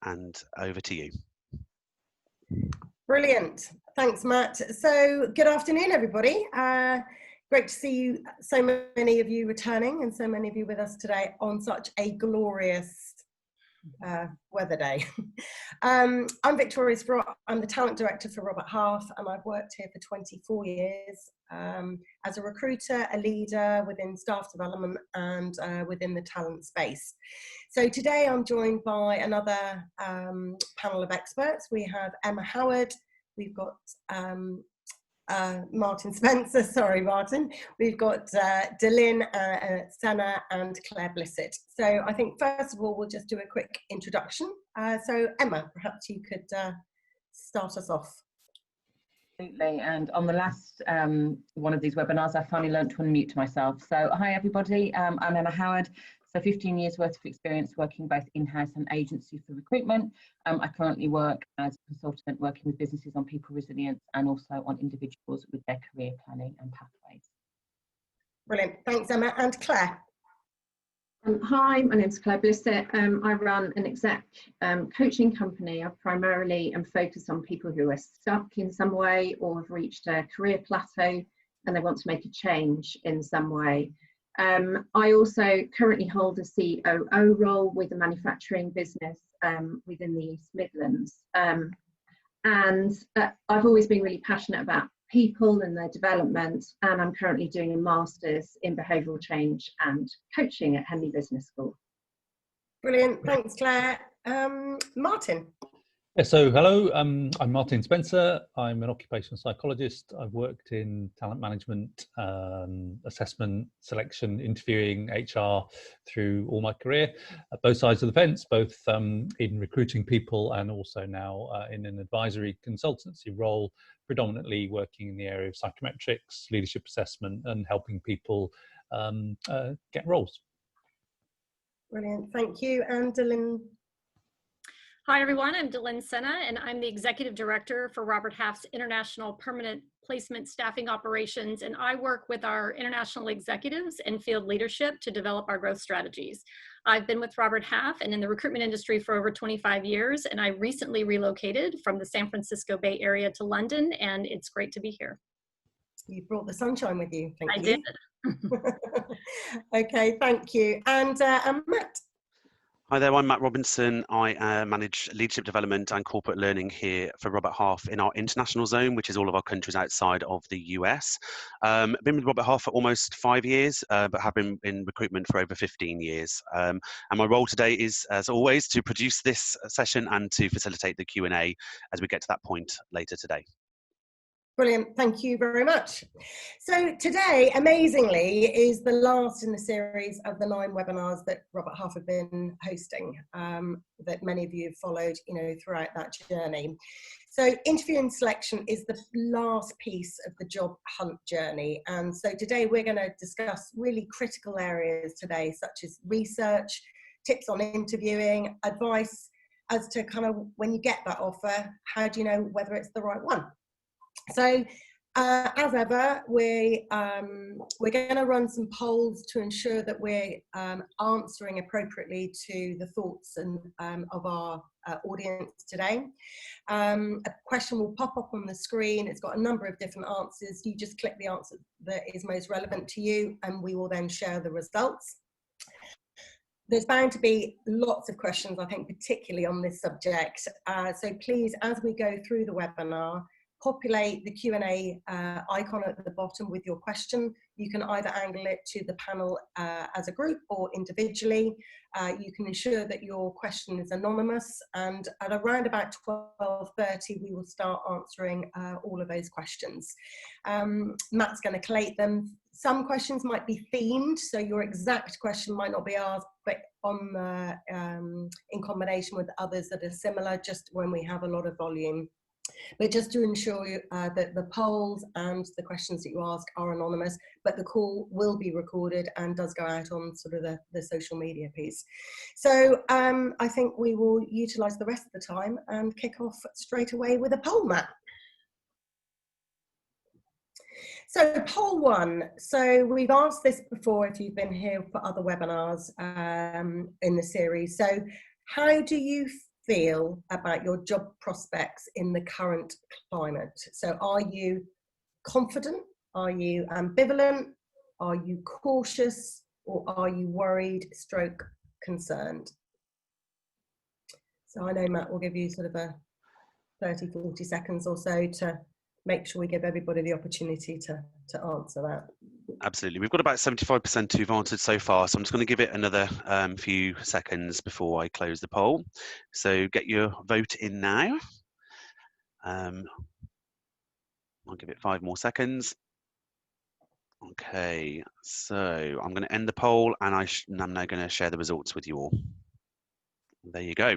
and over to you. Brilliant. Thanks, Matt. So good afternoon, everybody. Great to see you, so many of you returning and so many of you with us today on such a glorious weather day. I'm Victoria Sprott. I'm the talent director for Robert Half, and I've worked here for 24 years as a recruiter, a leader within staff development and within the talent space. So today I'm joined by another panel of experts. We have Emma Howard, we've got Martin Spencer, sorry Martin, we've got DeLynn Senna and Claire Blissitt. So I think first of all we'll just do a quick introduction. So Emma, perhaps you could start us off. Absolutely, and on the last one of these webinars I finally learned to unmute myself. So hi everybody, I'm Emma Howard. So 15 years worth of experience working both in-house and agency for recruitment. I currently work as a consultant working with businesses on people resilience and also on individuals with their career planning and pathways. Brilliant, thanks Emma. And Claire? Hi, my name's Claire Blissitt. I run an exec coaching company. I primarily am focused on people who are stuck in some way or have reached a career plateau and they want to make a change in some way. I also currently hold a COO role with a manufacturing business within the East Midlands. And I've always been really passionate about people and their development, and I'm currently doing a master's in behavioural change and coaching at Henley Business School. Brilliant, thanks Claire. Martin? Yeah, so hello, I'm Martin Spencer. I'm an occupational psychologist. I've worked in talent management, assessment, selection, interviewing, HR through all my career, both sides of the fence, both in recruiting people and also now in an advisory consultancy role, predominantly working in the area of psychometrics, leadership assessment and helping people get roles. Brilliant, thank you. And DeLynn? Hi everyone, I'm DeLynn Senna and I'm the Executive Director for Robert Half's International Permanent Placement Staffing Operations, and I work with our international executives and field leadership to develop our growth strategies. I've been with Robert Half and in the recruitment industry for over 25 years, and I recently relocated from the San Francisco Bay Area to London, and it's great to be here. You brought the sunshine with you, thank you. I did. Okay, thank you. And Matt? Hi there, I'm Matt Robinson. I manage leadership development and corporate learning here for Robert Half in our international zone, which is all of our countries outside of the US. I've been with Robert Half for almost 5 years, but have been in recruitment for over 15 years. And my role today is, as always, to produce this session and to facilitate the Q&A as we get to that point later today. Brilliant, thank you very much. So today, amazingly, is the last in the series of the 9 webinars that Robert Half have been hosting, that many of you have followed, throughout that journey. So interview and selection is the last piece of the job hunt journey. And so today we're going to discuss really critical areas today, such as research, tips on interviewing, advice as to kind of when you get that offer, how do you know whether it's the right one? So as ever, we're going to run some polls to ensure that we're answering appropriately to the thoughts and of our audience today. A question will pop up on the screen. It's got a number of different answers. You just click the answer that is most relevant to you, and we will then share the results. There's bound to be lots of questions, I think, particularly on this subject. So please, as we go through the webinar, populate the Q&A icon at the bottom with your question. You can either angle it to the panel as a group or individually. You can ensure that your question is anonymous, and at around about 12:30 we will start answering all of those questions. Matt's going to collate them. Some questions might be themed, so your exact question might not be asked, but on in combination with others that are similar, just when we have a lot of volume. But just to ensure you, that the polls and the questions that you ask are anonymous, but the call will be recorded and does go out on sort of the social media piece. So I think we will utilise the rest of the time and kick off straight away with a poll, Matt. So poll 1. So we've asked this before if you've been here for other webinars in the series. So how do you feel about your job prospects in the current climate? So are you confident? Are you ambivalent? Are you cautious? Or are you worried / concerned? So I know Matt will give you sort of a 30-40 seconds or so to make sure we give everybody the opportunity to answer that. Absolutely. We've got about 75% who've answered so far, so I'm just going to give it another few seconds before I close the poll. So get your vote in now. I'll give it 5 more seconds. Okay, so I'm going to end the poll, and I'm now going to share the results with you all. There you go.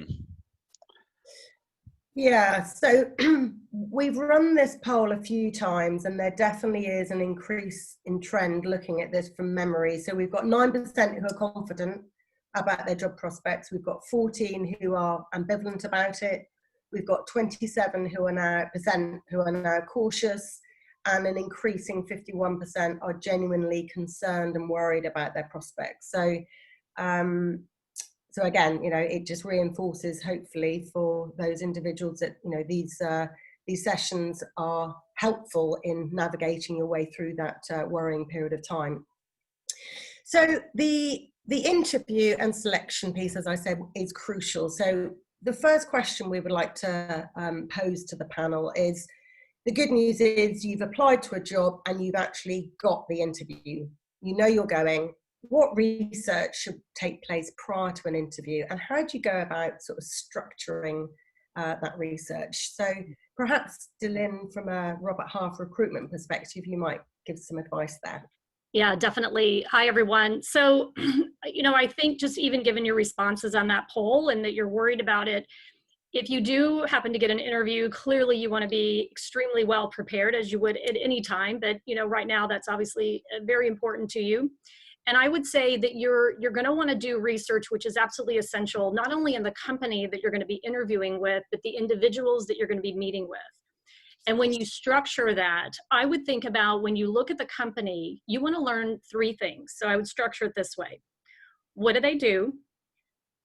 Yeah, so we've run this poll a few times, and there definitely is an increase in trend looking at this from memory. So we've got 9% who are confident about their job prospects. We've got 14 who are ambivalent about it. We've got 27% who are now cautious, and an increasing 51% are genuinely concerned and worried about their prospects. So, so again, you know, it just reinforces, hopefully, for those individuals that, you know, these sessions are helpful in navigating your way through that worrying period of time. So the interview and selection piece, as I said, is crucial. So the first question we would like to pose to the panel is, the good news is you've applied to a job and you've actually got the interview. You know you're going. What research should take place prior to an interview, and how do you go about sort of structuring that research? So perhaps, DeLynn, from a Robert Half recruitment perspective, you might give some advice there. Yeah, definitely. Hi, everyone. So, you know, I think just even given your responses on that poll and that you're worried about it, if you do happen to get an interview, clearly you want to be extremely well prepared, as you would at any time. But, you know, right now that's obviously very important to you. And I would say that you're going to want to do research, which is absolutely essential, not only in the company that you're going to be interviewing with, but the individuals that you're going to be meeting with. And when you structure that, I would think about, when you look at the company, you want to learn 3 things. So I would structure it this way. What do they do?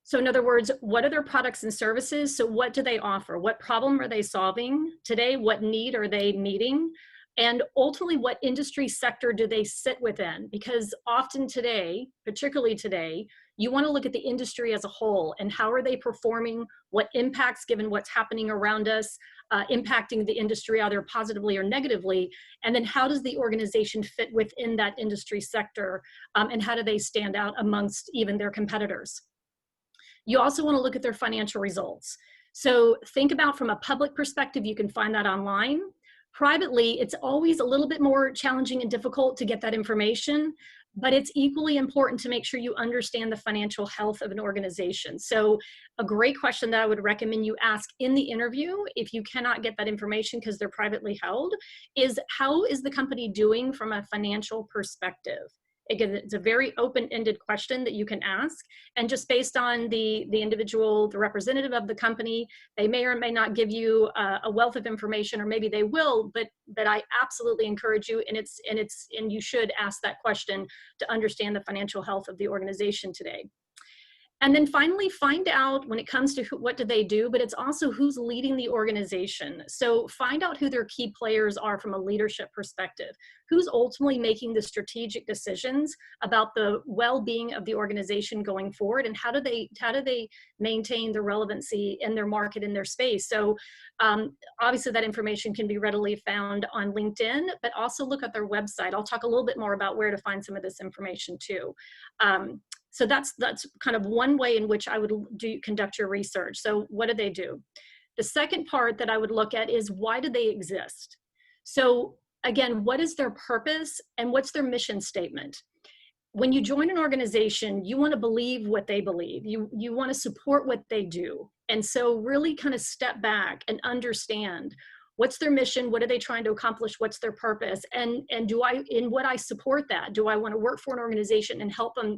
So in other words, what are their products and services? So what do they offer? What problem are they solving today? What need are they meeting? And ultimately, what industry sector do they sit within? Because often today, particularly today, you want to look at the industry as a whole and how are they performing, what impacts, given what's happening around us, impacting the industry either positively or negatively, and then how does the organization fit within that industry sector, and how do they stand out amongst even their competitors? You also want to look at their financial results. So think about, from a public perspective, you can find that online. Privately, it's always a little bit more challenging and difficult to get that information, but it's equally important to make sure you understand the financial health of an organization. So a great question that I would recommend you ask in the interview, if you cannot get that information because they're privately held, is how is the company doing from a financial perspective? Again, it's a very open-ended question that you can ask, and just based on the individual, the representative of the company, they may or may not give you a wealth of information, or maybe they will, but I absolutely encourage you, and you should ask that question to understand the financial health of the organization today. And then finally, find out, when it comes to what do they do, but it's also who's leading the organization. So find out who their key players are from a leadership perspective. Who's ultimately making the strategic decisions about the well-being of the organization going forward, and how do they maintain the relevancy in their market, in their space? So obviously that information can be readily found on LinkedIn, but also look at their website. I'll talk a little bit more about where to find some of this information too. So that's kind of one way in which I would conduct your research. So what do they do? The second part that I would look at is, why do they exist? So again, what is their purpose and what's their mission statement? When you join an organization, you want to believe what they believe. You want to support what they do. And so really kind of step back and understand, what's their mission? What are they trying to accomplish? What's their purpose? And would I support that? Do I want to work for an organization and help them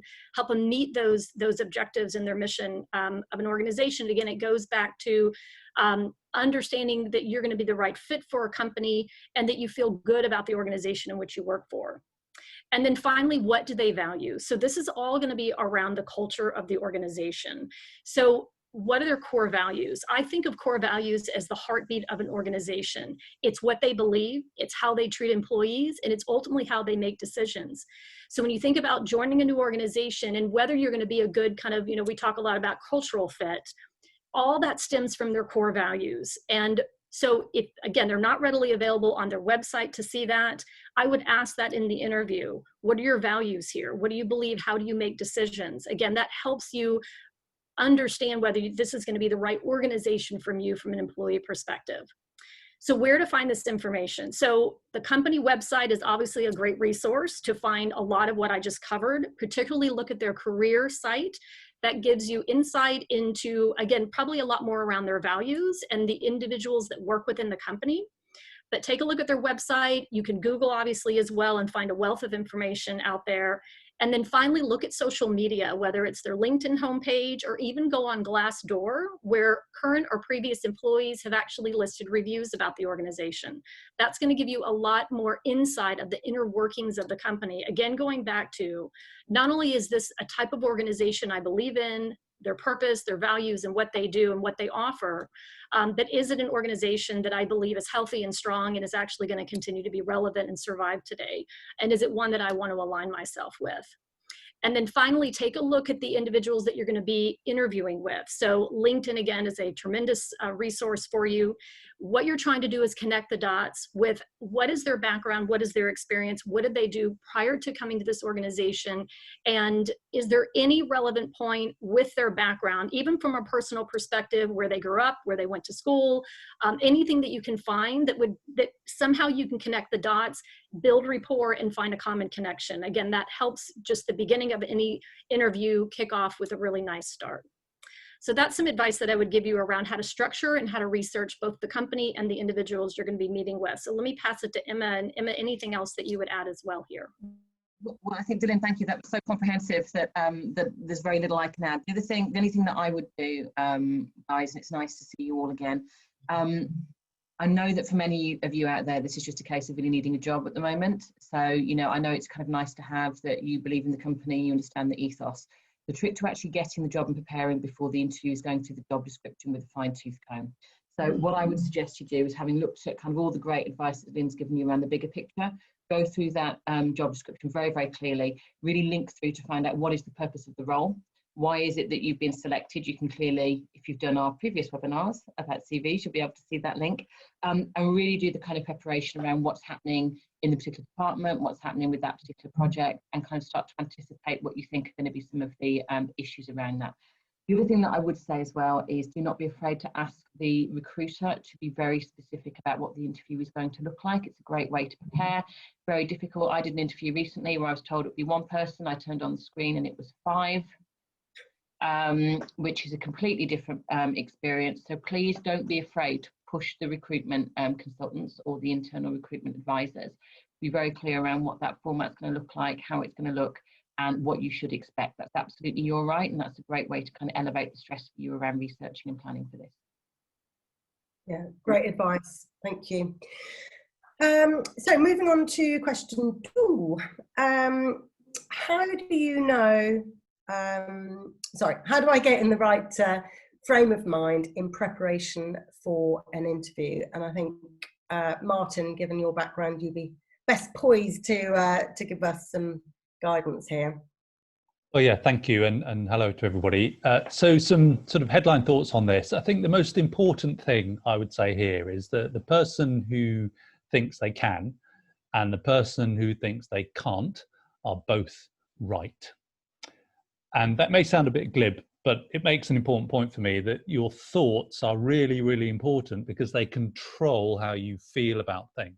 meet those objectives and their mission of an organization? Again, it goes back to understanding that you're going to be the right fit for a company, and that you feel good about the organization in which you work for. And then finally, what do they value? So this is all going to be around the culture of the organization. So what are their core values? I think of core values as the heartbeat of an organization. It's what they believe, it's how they treat employees, and it's ultimately how they make decisions. So when you think about joining a new organization and whether you're going to be a good kind of, we talk a lot about cultural fit, all that stems from their core values. And so if, again, they're not readily available on their website to see that, I would ask that in the interview. What are your values here? What do you believe? How do you make decisions? Again, that helps you understand whether this is going to be the right organization from you from an employee perspective. So where to find this information? So the company website is obviously a great resource to find a lot of what I just covered, particularly look at their career site. That gives you insight into, again, probably a lot more around their values and the individuals that work within the company. But take a look at their website. You can Google obviously as well and find a wealth of information out there. And then finally look at social media, whether it's their LinkedIn homepage or even go on Glassdoor, where current or previous employees have actually listed reviews about the organization. That's going to give you a lot more insight of the inner workings of the company. Again, going back to, not only is this a type of organization I believe in, their purpose, their values, and what they do and what they offer, but is it an organization that I believe is healthy and strong and is actually going to continue to be relevant and survive today? And is it one that I want to align myself with? And then finally, take a look at the individuals that you're going to be interviewing with. So LinkedIn, again, is a tremendous resource for you. What you're trying to do is connect the dots with what is their background, what is their experience, what did they do prior to coming to this organization, and is there any relevant point with their background, even from a personal perspective, where they grew up, where they went to school, anything that you can find that somehow you can connect the dots, build rapport, and find a common connection. Again, that helps just the beginning of any interview kick off with a really nice start. So that's some advice that I would give you around how to structure and how to research both the company and the individuals you're going to be meeting with. So let me pass it to Emma. And Emma, anything else that you would add as well here? Well, I think, DeLynn, thank you. That was so comprehensive that that there's very little I can add. The only thing that I would do, guys, and it's nice to see you all again. I know that for many of you out there, this is just a case of really needing a job at the moment. So, I know it's kind of nice to have that you believe in the company, you understand the ethos. The trick to actually getting the job and preparing before the interview is going through the job description with a fine-tooth comb. So what I would suggest you do is, having looked at kind of all the great advice that Lynn's given you around the bigger picture, go through that job description very, very clearly, really link through to find out what is the purpose of the role. Why is it that you've been selected? You can clearly, if you've done our previous webinars about CVs, you'll be able to see that link, and really do the kind of preparation around what's happening in the particular department, what's happening with that particular project, and kind of start to anticipate what you think are going to be some of the issues around that. The other thing that I would say as well is, do not be afraid to ask the recruiter to be very specific about what the interview is going to look like. It's a great way to prepare. Very difficult. I did an interview recently where I was told it would be one person. I turned on the screen and it was 5. Which is a completely different experience. So please don't be afraid to push the recruitment consultants or the internal recruitment advisors. Be very clear around what that format's going to look like, how it's going to look, and what you should expect. That's absolutely your right, and that's a great way to kind of elevate the stress for you around researching and planning for this. Yeah, great advice. Thank you. So moving on to question 2. How do you know how do I get in the right frame of mind in preparation for an interview? And I think, Martin, given your background, you'd be best poised to give us some guidance here. Well, yeah, thank you, and hello to everybody. So some sort of headline thoughts on this. I think the most important thing I would say here is that the person who thinks they can and the person who thinks they can't are both right. And that may sound a bit glib, but it makes an important point for me that your thoughts are really, really important because they control how you feel about things.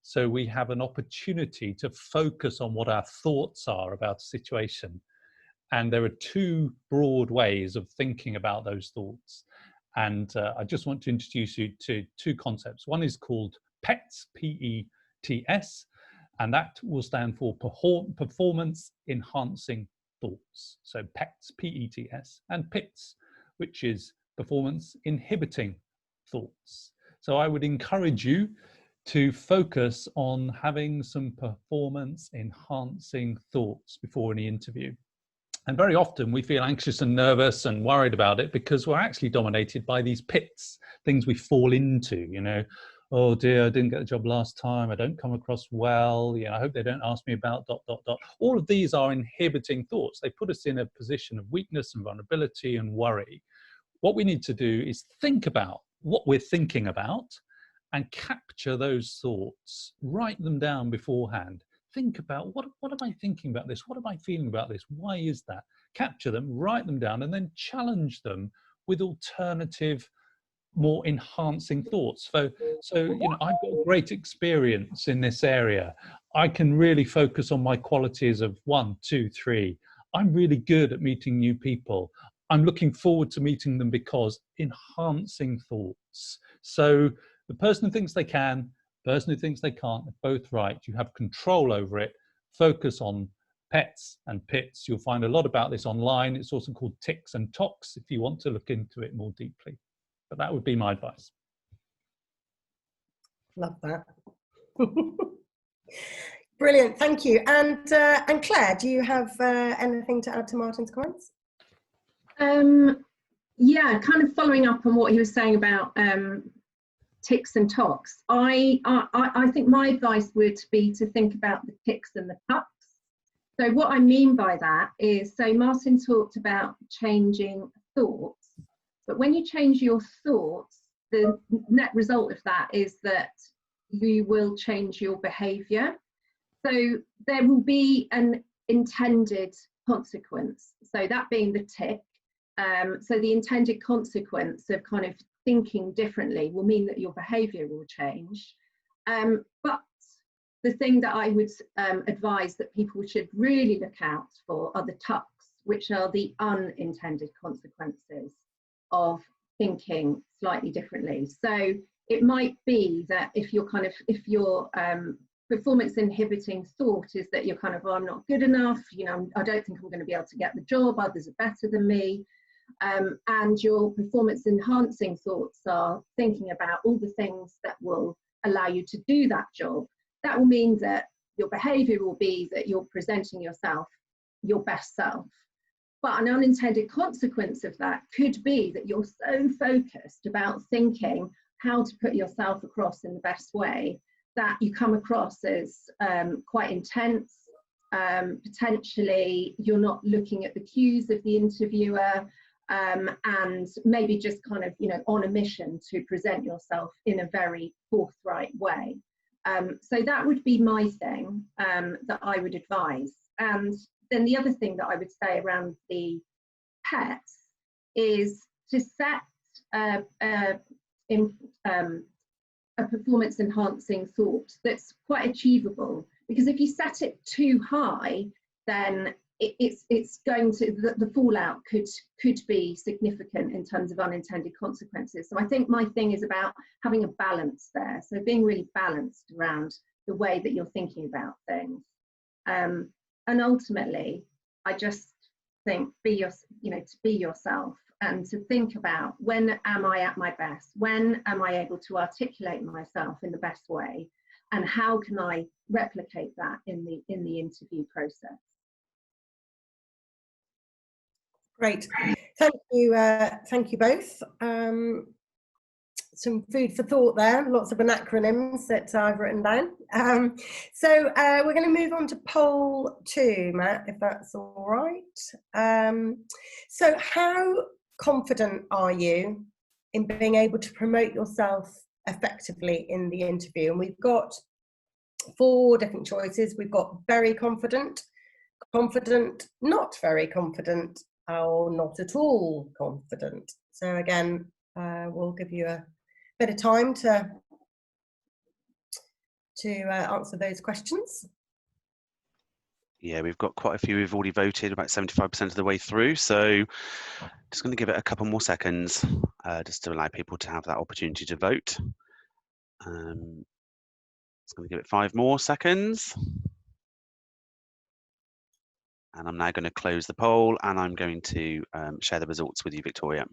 So we have an opportunity to focus on what our thoughts are about a situation. And there are 2 broad ways of thinking about those thoughts. And I just want to introduce you to 2 concepts. One is called PETS, P-E-T-S, and that will stand for performance enhancing thoughts. So PETS, P-E-T-S, and PITS, which is performance inhibiting thoughts. So I would encourage you to focus on having some performance enhancing thoughts before any interview. And very often we feel anxious and nervous and worried about it because we're actually dominated by these pits, things we fall into, you know. Oh dear, I didn't get the job last time. I don't come across well. You know, I hope they don't ask me about ... All of these are inhibiting thoughts. They put us in a position of weakness and vulnerability and worry. What we need to do is think about what we're thinking about and capture those thoughts, write them down beforehand. Think about what am I thinking about this? What am I feeling about this? Why is that? Capture them, write them down, and then challenge them with alternative, more enhancing thoughts. So you know, I've got great experience in this area. I can really focus on my qualities of 1, 2, 3. I'm really good at meeting new people. I'm looking forward to meeting them because enhancing thoughts. So the person who thinks they can, the person who thinks they can't, they're both right. You have control over it. Focus on pets and pits. You'll find a lot about this online. It's also called tics and tocs if you want to look into it more deeply. But that would be my advice. Love that. Brilliant, thank you. And Claire, do you have anything to add to Martin's comments? Yeah, kind of following up on what he was saying about tics and tocs. I think my advice would be to think about the tics and the tucks. So what I mean by that is, so Martin talked about changing thoughts, but when you change your thoughts, the net result of that is that you will change your behaviour. So there will be an intended consequence. So that being the tic. So the intended consequence of kind of thinking differently will mean that your behaviour will change. But the thing that I would advise that people should really look out for are the tucks, which are the unintended consequences of thinking slightly differently. So it might be that if your performance inhibiting thought is that you're kind of, oh, I'm not good enough, you know, I don't think I'm going to be able to get the job, others are better than me. And your performance enhancing thoughts are thinking about all the things that will allow you to do that job. That will mean that your behaviour will be that you're presenting yourself your best self. But an unintended consequence of that could be that you're so focused about thinking how to put yourself across in the best way that you come across as quite intense. Potentially you're not looking at the cues of the interviewer, and maybe just kind of, you know, on a mission to present yourself in a very forthright way. So that would be my thing that I would advise. And then the other thing that I would say around the pets is to set a performance enhancing thought that's quite achievable, because if you set it too high, then it's going to, the fallout could be significant in terms of unintended consequences. So I think my thing is about having a balance there. So being really balanced around the way that you're thinking about things. And ultimately, I just think to be yourself and to think about, when am I at my best? When am I able to articulate myself in the best way? And how can I replicate that in the interview process? Great, thank you both. Some food for thought there, lots of acronyms that I've written down. So we're going to move on to poll 2, Matt, if that's all right. So how confident are you in being able to promote yourself effectively in the interview? And we've got 4 different choices. We've got very confident, confident, not very confident, or not at all confident. So again, we'll give you a bit of time to answer those questions. Yeah, we've got quite a few who've already voted, about 75% of the way through. So just going to give it a couple more seconds just to allow people to have that opportunity to vote. Just going to give it 5 more seconds. And I'm now going to close the poll, and I'm going to share the results with you, Victoria.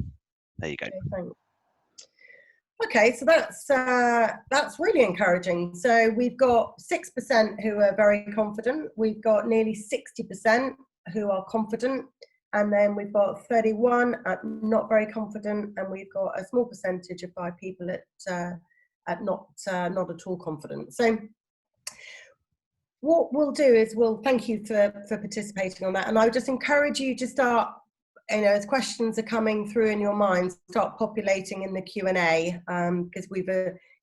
There you go. Okay, so that's really encouraging. So we've got 6% who are very confident. We've got nearly 60% who are confident, and then we've got 31 not very confident, and we've got a small percentage of 5 people at not at all confident. So what we'll do is we'll thank you for participating on that, and I would just encourage you to start, as questions are coming through in your minds, start populating in the Q&A, because we've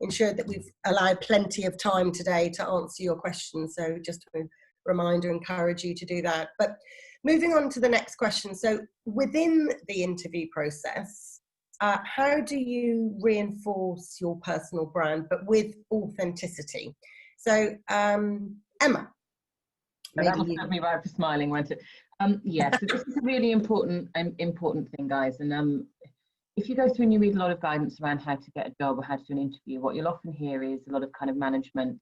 ensured that we've allowed plenty of time today to answer your questions. So just a reminder, encourage you to do that. But moving on to the next question. So within the interview process, how do you reinforce your personal brand, but with authenticity? So Emma. That must have me right for smiling, won't it? Yes, so this is a really important thing, guys. And if you go through and you read a lot of guidance around how to get a job or how to do an interview, what you'll often hear is a lot of kind of management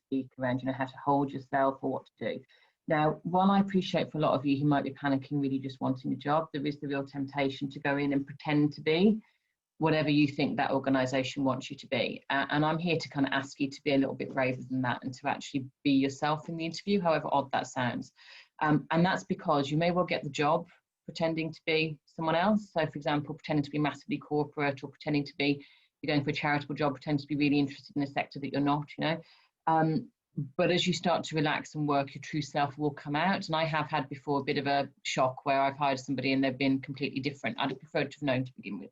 speak around, how to hold yourself or what to do. Now, while I appreciate for a lot of you who might be panicking, really just wanting a job, there is the real temptation to go in and pretend to be whatever you think that organisation wants you to be. And I'm here to kind of ask you to be a little bit braver than that and to actually be yourself in the interview, however odd that sounds. And that's because you may well get the job pretending to be someone else. So, for example, pretending to be massively corporate, or pretending to be, you're going for a charitable job, pretending to be really interested in a sector that you're not, But as you start to relax and work, your true self will come out. And I have had before a bit of a shock where I've hired somebody and they've been completely different. I'd have preferred to have known to begin with.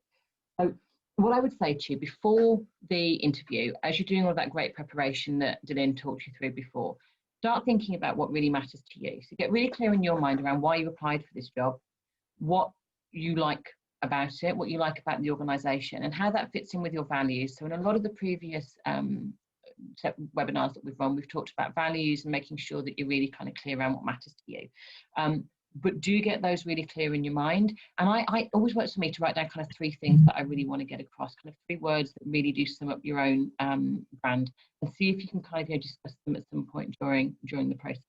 So what I would say to you before the interview, as you're doing all that great preparation that DeLynn talked you through before, start thinking about what really matters to you. So get really clear in your mind around why you applied for this job, what you like about it, what you like about the organisation, and how that fits in with your values. So in a lot of the previous webinars that we've run, we've talked about values and making sure that you're really kind of clear around what matters to you. But do get those really clear in your mind. And I always works for me to write down kind of 3 things that I really want to get across, kind of 3 words that really do sum up your own brand, and see if you can kind of discuss them at some point during the process.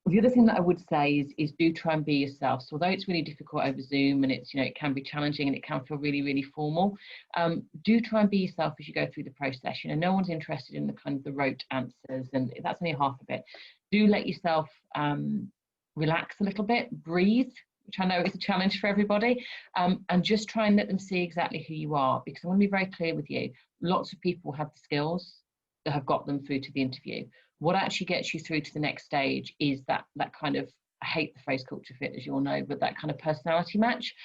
The other thing that I would say is do try and be yourself. So although it's really difficult over Zoom and it's, it can be challenging and it can feel really, really formal, do try and be yourself as you go through the process. No one's interested in the kind of the rote answers, and that's only half of it. Do let yourself relax a little bit, breathe, which I know is a challenge for everybody, and just try and let them see exactly who you are, because I want to be very clear with you. Lots of people have the skills that have got them through to the interview. What actually gets you through to the next stage is that kind of, I hate the phrase culture fit, as you all know, but that kind of personality match.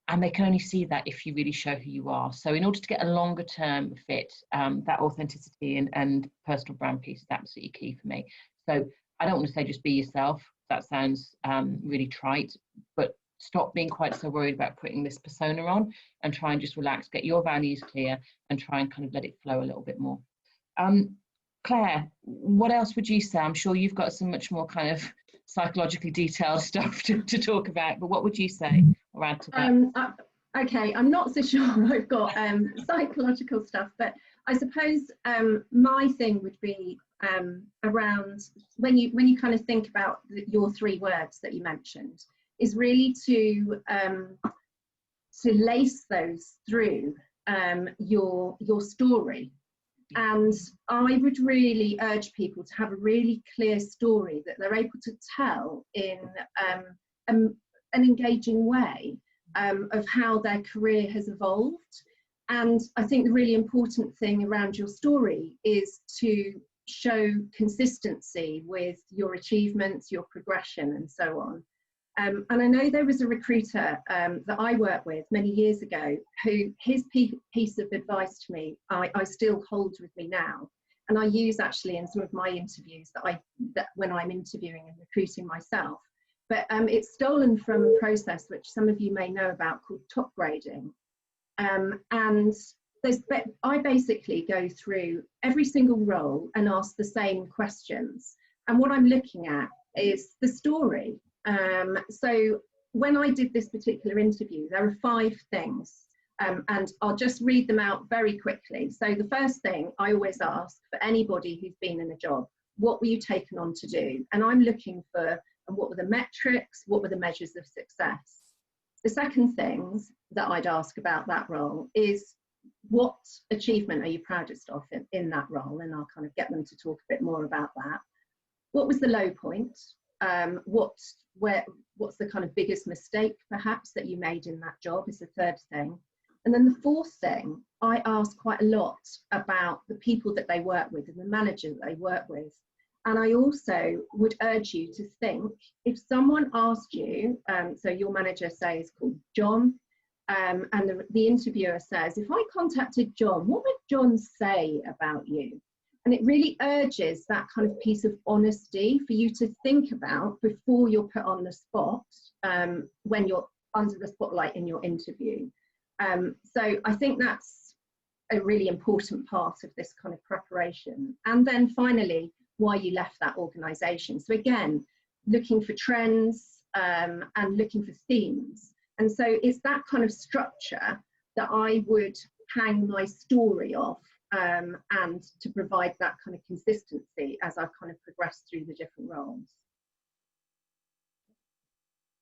And they can only see that if you really show who you are. So in order to get a longer term fit, that authenticity and personal brand piece is absolutely key for me. So I don't want to say just be yourself. That sounds really trite, but stop being quite so worried about putting this persona on, and try and just relax, get your values clear, and try and kind of let it flow a little bit more. Claire, what else would you say? I'm sure you've got some much more kind of psychologically detailed stuff to talk about, but what would you say or add to that? Okay, I'm not so sure I've got psychological stuff, but I suppose my thing would be around when you kind of think about your 3 words that you mentioned, is really to lace those through your story. And I would really urge people to have a really clear story that they're able to tell in an engaging way of how their career has evolved. And I think the really important thing around your story is to show consistency with your achievements, your progression, and so on. And I know there was a recruiter that I worked with many years ago who his piece of advice to me, I still hold with me now. And I use actually in some of my interviews that when I'm interviewing and recruiting myself. But it's stolen from a process which some of you may know about called top grading. And I basically go through every single role and ask the same questions. And what I'm looking at is the story. So when I did this particular interview, there are 5 things, and I'll just read them out very quickly. So the first thing I always ask for anybody who's been in a job, what were you taken on to do? And I'm looking for what were the metrics, what were the measures of success? The second things that I'd ask about that role is, what achievement are you proudest of in that role? And I'll kind of get them to talk a bit more about that. What was the low point? what's the kind of biggest mistake perhaps that you made in that job is the third thing. And then the fourth thing, I ask quite a lot about the people that they work with and the manager that they work with. And I also would urge you to think, if someone asked you, so your manager, say, is called John, and the interviewer says, if I contacted John, what would John say about you? And it really urges that kind of piece of honesty for you to think about before you're put on the spot, when you're under the spotlight in your interview. So I think that's a really important part of this kind of preparation. And then finally, why you left that organisation. So again, looking for trends and looking for themes. And so it's that kind of structure that I would hang my story off, and to provide that kind of consistency as I kind of progress through the different roles.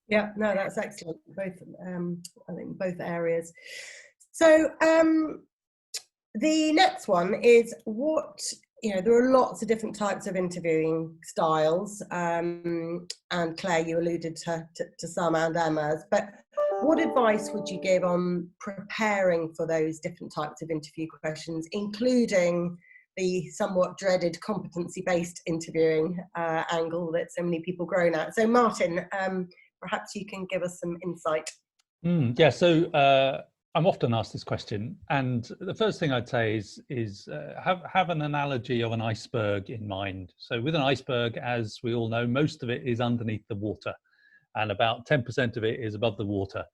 Yeah, no, that's excellent. Both, I think both areas. So the next one is there are lots of different types of interviewing styles, and Claire, you alluded to some and Emma's, but what advice would you give on preparing for those different types of interview questions, including the somewhat dreaded competency-based interviewing angle that so many people groan at? So Martin, perhaps you can give us some insight. Yeah, so I'm often asked this question, and the first thing I'd say is have an analogy of an iceberg in mind. So with an iceberg, as we all know, most of it is underneath the water, and about 10% of it is above the water.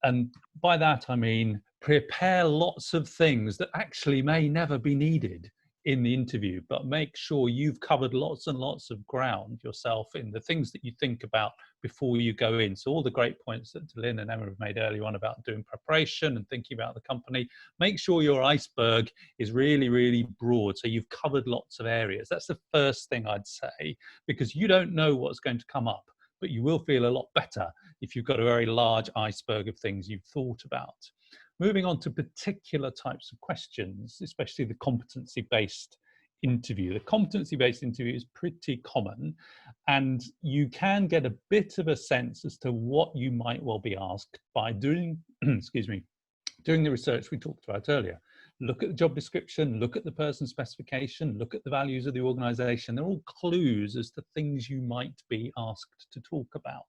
And by that, I mean, prepare lots of things that actually may never be needed in the interview, but make sure you've covered lots and lots of ground yourself in the things that you think about before you go in. So all the great points that DeLynn and Emma have made earlier on about doing preparation and thinking about the company, make sure your iceberg is really, really broad, so you've covered lots of areas. That's the first thing I'd say, because you don't know what's going to come up, but you will feel a lot better if you've got a very large iceberg of things you've thought about. Moving on to particular types of questions, especially the competency-based interview. The competency-based interview is pretty common, and you can get a bit of a sense as to what you might well be asked by doing, doing the research we talked about earlier. Look at the job description, look at the person specification, look at the values of the organisation. They're all clues as to things you might be asked to talk about.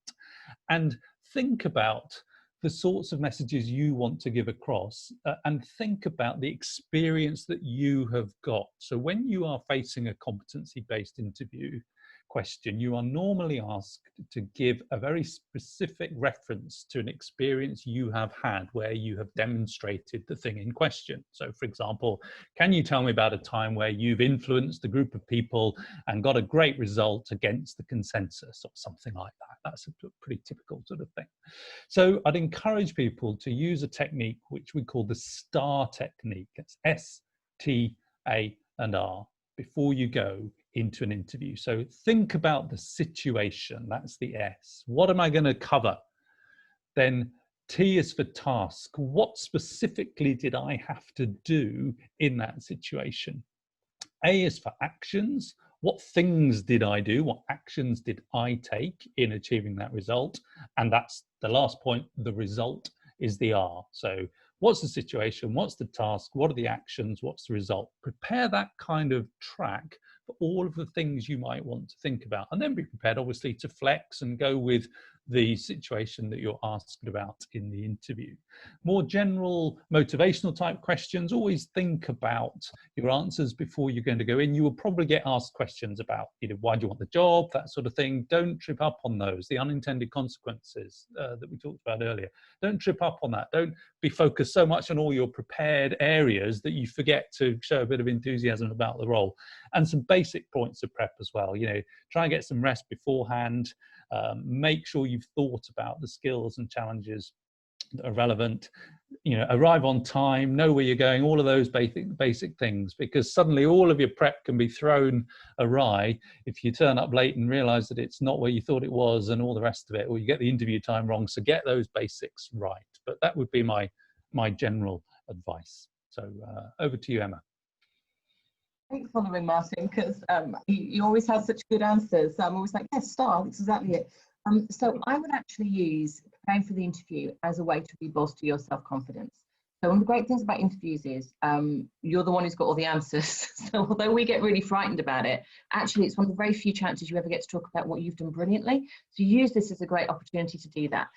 And think about the sorts of messages you want to give across, and think about the experience that you have got. So when you are facing a competency-based interview question, you are normally asked to give a very specific reference to an experience you have had where you have demonstrated the thing in question. So for example, can you tell me about a time where you've influenced a group of people and got a great result against the consensus, or something like that? That's a pretty typical sort of thing. So I'd encourage people to use a technique which we call the STAR technique. It's S, T, A, and R before you go into an interview. So think about the situation, that's the S. What am I going to cover? Then T is for task. What specifically did I have to do in that situation? A is for actions. What things did I do? What actions did I take in achieving that result? And that's the last point, the result is the R. So what's the situation? What's the task? What are the actions? What's the result? Prepare that kind of track for all of the things you might want to think about, and then be prepared obviously to flex and go with the situation that you're asked about in the interview. More general motivational type questions, always think about your answers before you're going to go in. You will probably get asked questions about, why do you want the job, that sort of thing. Don't trip up on those, the unintended consequences that we talked about earlier. Don't trip up on that. Don't be focused so much on all your prepared areas that you forget to show a bit of enthusiasm about the role. And some basic points of prep as well. Try and get some rest beforehand. Make sure you've thought about the skills and challenges that are relevant. Arrive on time, know where you're going, all of those basic things, because suddenly all of your prep can be thrown awry if you turn up late and realize that it's not where you thought it was and all the rest of it, or you get the interview time wrong. So get those basics right. But that would be my general advice. So over to you, Emma. Great following, Martin, because you always have such good answers. So I'm always like, yes, star, that's exactly it. So I would actually use preparing for the interview as a way to re-bolster your self-confidence. So one of the great things about interviews is you're the one who's got all the answers. So although we get really frightened about it, actually it's one of the very few chances you ever get to talk about what you've done brilliantly. So use this as a great opportunity to do that.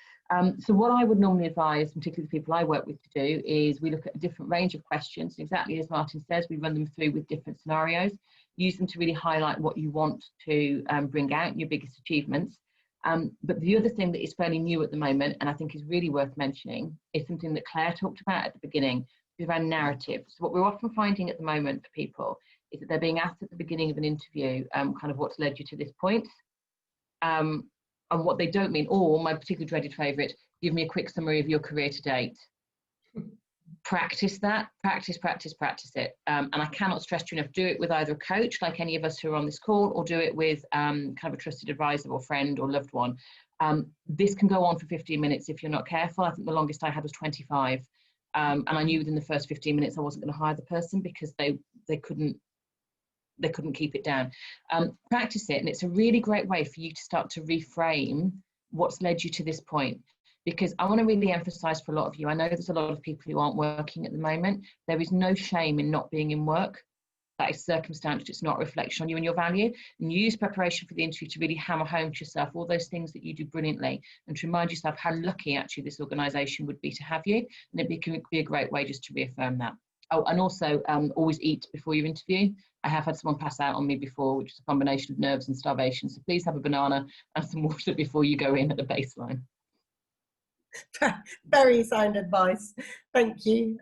So what I would normally advise, particularly the people I work with, to do is we look at a different range of questions. Exactly as Martin says, we run them through with different scenarios, use them to really highlight what you want to bring out, your biggest achievements. But the other thing that is fairly new at the moment, and I think is really worth mentioning, is something that Claire talked about at the beginning, is around narrative. So what we're often finding at the moment for people is that they're being asked at the beginning of an interview, kind of what's led you to this point. And what they don't mean, or my particularly dreaded favourite, give me a quick summary of your career to date. Practice that, practice it. And I cannot stress to you enough, do it with either a coach, like any of us who are on this call, or do it with kind of a trusted advisor or friend or loved one. This can go on for 15 minutes if you're not careful. I think the longest I had was 25. And I knew within the first 15 minutes I wasn't going to hire the person because they couldn't keep it down. Practice it, and it's a really great way for you to start to reframe what's led you to this point. Because I want to really emphasize for a lot of you, I know there's a lot of people who aren't working at the moment. There is no shame in not being in work. That is circumstantial, it's not a reflection on you and your value. And use preparation for the interview to really hammer home to yourself all those things that you do brilliantly, and to remind yourself how lucky actually this organisation would be to have you. And it could be a great way just to reaffirm that. Oh, and also always eat before your interview. I have had someone pass out on me before, which is a combination of nerves and starvation. So please have a banana and some water before you go in at the baseline. Very sound advice. Thank you.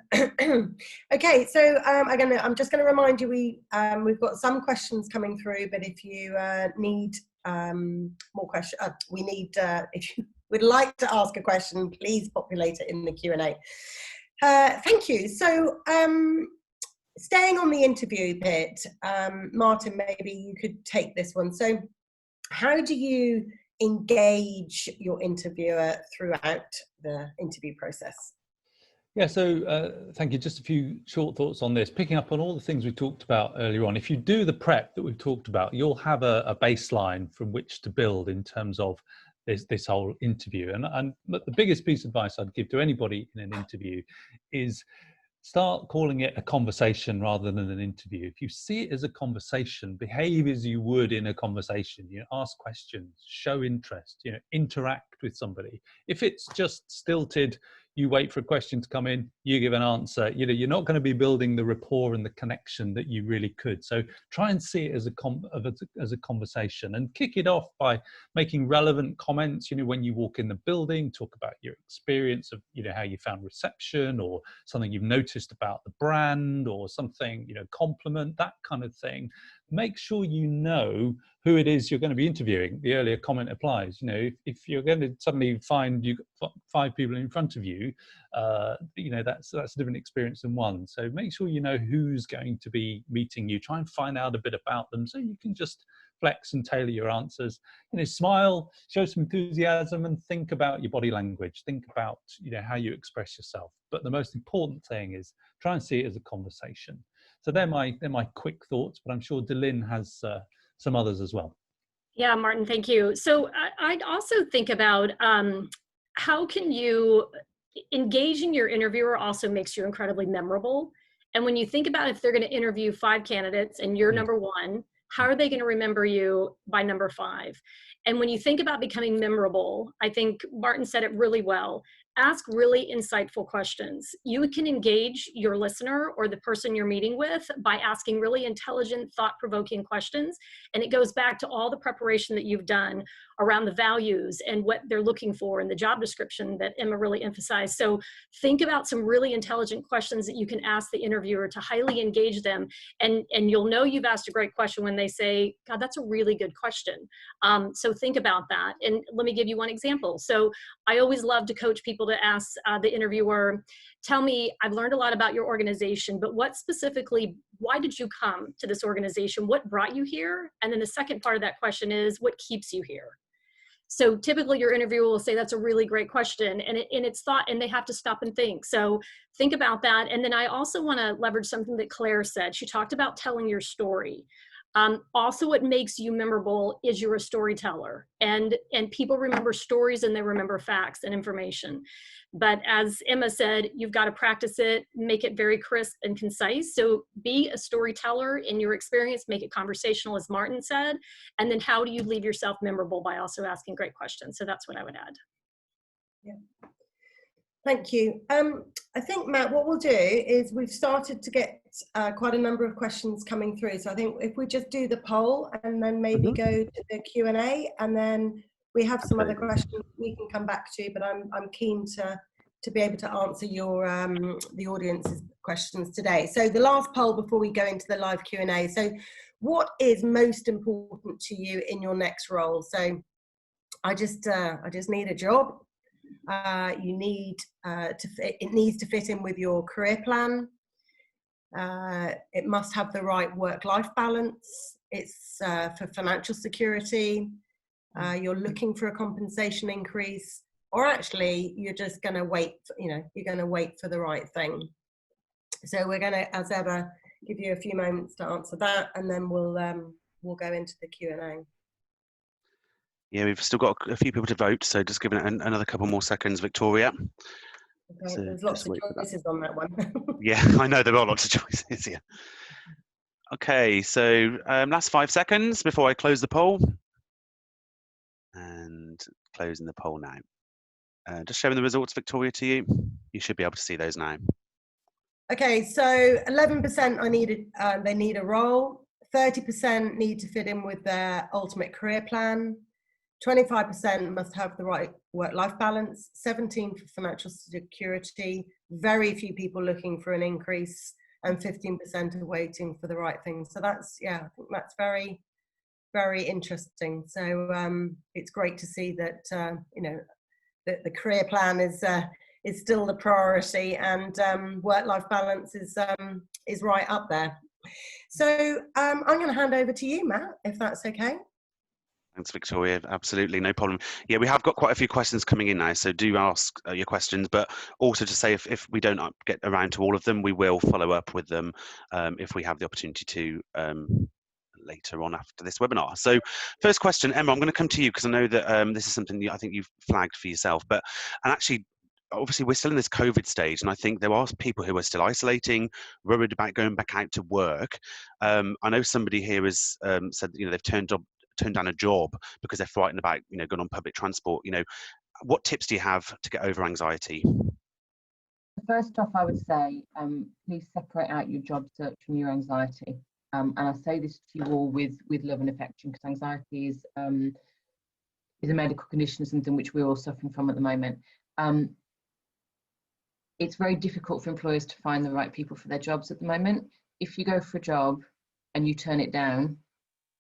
Okay, so I'm just going to remind you we've got some questions coming through, but if you need more questions, if you would like to ask a question, please populate it in the Q&A. Thank you. So staying on the interview bit, Martin, maybe you could take this one. So how do you engage your interviewer throughout the interview process? Yeah, so thank you. Just a few short thoughts on this. Picking up on all the things we talked about earlier on, if you do the prep that we've talked about, you'll have a baseline from which to build in terms of this whole interview. And the biggest piece of advice I'd give to anybody in an interview is start calling it a conversation rather than an interview. If you see it as a conversation, behave as you would in a conversation. You know, ask questions, show interest, you know, interact with somebody. If it's just stilted, you wait for a question to come in, you give an answer, you know, you're not going to be building the rapport and the connection that you really could. So try and see it as a conversation, and kick it off by making relevant comments. You know, when you walk in the building, talk about your experience of, you know, how you found reception, or something you've noticed about the brand, or something, you know, compliment, that kind of thing. Make sure you know who it is you're going to be interviewing. The earlier comment applies. You know, if you're going to suddenly find you've got 5 people in front of you, you know, that's a different experience than one. So make sure you know who's going to be meeting you. Try and find out a bit about them so you can just flex and tailor your answers. You know, smile, show some enthusiasm, and think about your body language. Think about, you know, how you express yourself. But the most important thing is try and see it as a conversation. So they're my quick thoughts, but I'm sure DeLynn has some others as well. Yeah, Martin, thank you. So I'd also think about how can you, engaging your interviewer also makes you incredibly memorable. And when you think about if they're going to interview 5 candidates and you're number 1, how are they going to remember you by number 5? And when you think about becoming memorable, I think Martin said it really well. Ask really insightful questions. You can engage your listener or the person you're meeting with by asking really intelligent, thought-provoking questions. And it goes back to all the preparation that you've done around the values and what they're looking for in the job description that Emma really emphasized. So think about some really intelligent questions that you can ask the interviewer to highly engage them. And you'll know you've asked a great question when they say, God, that's a really good question. So think about that. And let me give you one example. So I always love to coach people to ask the interviewer, tell me, I've learned a lot about your organization, but what specifically, why did you come to this organization? What brought you here? And then the second part of that question is, what keeps you here? So typically your interviewer will say, that's a really great question. And it's thought, and they have to stop and think. So think about that. And then I also want to leverage something that Claire said. She talked about telling your story. Also, what makes you memorable is you're a storyteller, and people remember stories and they remember facts and information. But as Emma said, you've got to practice it, make it very crisp and concise. So be a storyteller in your experience, make it conversational, as Martin said. And then how do you leave yourself memorable? By also asking great questions. So that's what I would add. Yeah. Thank you. I think, Matt, what we'll do is we've started to get quite a number of questions coming through. So I think if we just do the poll and then maybe go to the Q&A, and then we have some other questions we can come back to, but I'm keen to be able to answer your the audience's questions today. So the last poll before we go into the live Q&A. So what is most important to you in your next role? So I just need a job. You need it needs to fit in with your career plan. It must have the right work-life balance. It's for financial security. You're looking for a compensation increase, or actually you're just going to wait. You're going to wait for the right thing. So we're going to, as ever, give you a few moments to answer that, and then we'll go into the Q&A. Yeah, we've still got a few people to vote, so just give it another couple more seconds, Victoria. Okay, So there's lots of choices on that one. Yeah, I know there are lots of choices here. Okay, so last 5 seconds before I close the poll. And closing the poll now. Just showing the results, Victoria, to you. You should be able to see those now. Okay, so 11% they need a role. 30% need to fit in with their ultimate career plan. 25% must have the right work-life balance. 17% for financial security. Very few people looking for an increase, and 15% are waiting for the right thing. So that's, yeah, I think that's very, very interesting. So it's great to see that that the career plan is still the priority, and work-life balance is right up there. So I'm going to hand over to you, Matt, if that's okay. Thanks, Victoria. Absolutely, no problem. Yeah, we have got quite a few questions coming in now, so do ask your questions, but also to say if we don't get around to all of them, we will follow up with them if we have the opportunity to later on after this webinar. So first question, Emma, I'm going to come to you because I know that this is something I think you've flagged for yourself, and actually, obviously we're still in this COVID stage, and I think there are people who are still isolating, worried about going back out to work. I know somebody here has said that, they've turned down a job because they're frightened about going on public transport. What tips do you have to get over anxiety? First off, I would say please separate out your job search from your anxiety, and I say this to you all with love and affection, because anxiety is a medical condition, something which we're all suffering from at the moment. It's very difficult for employers to find the right people for their jobs at the moment. If you go for a job and you turn it down,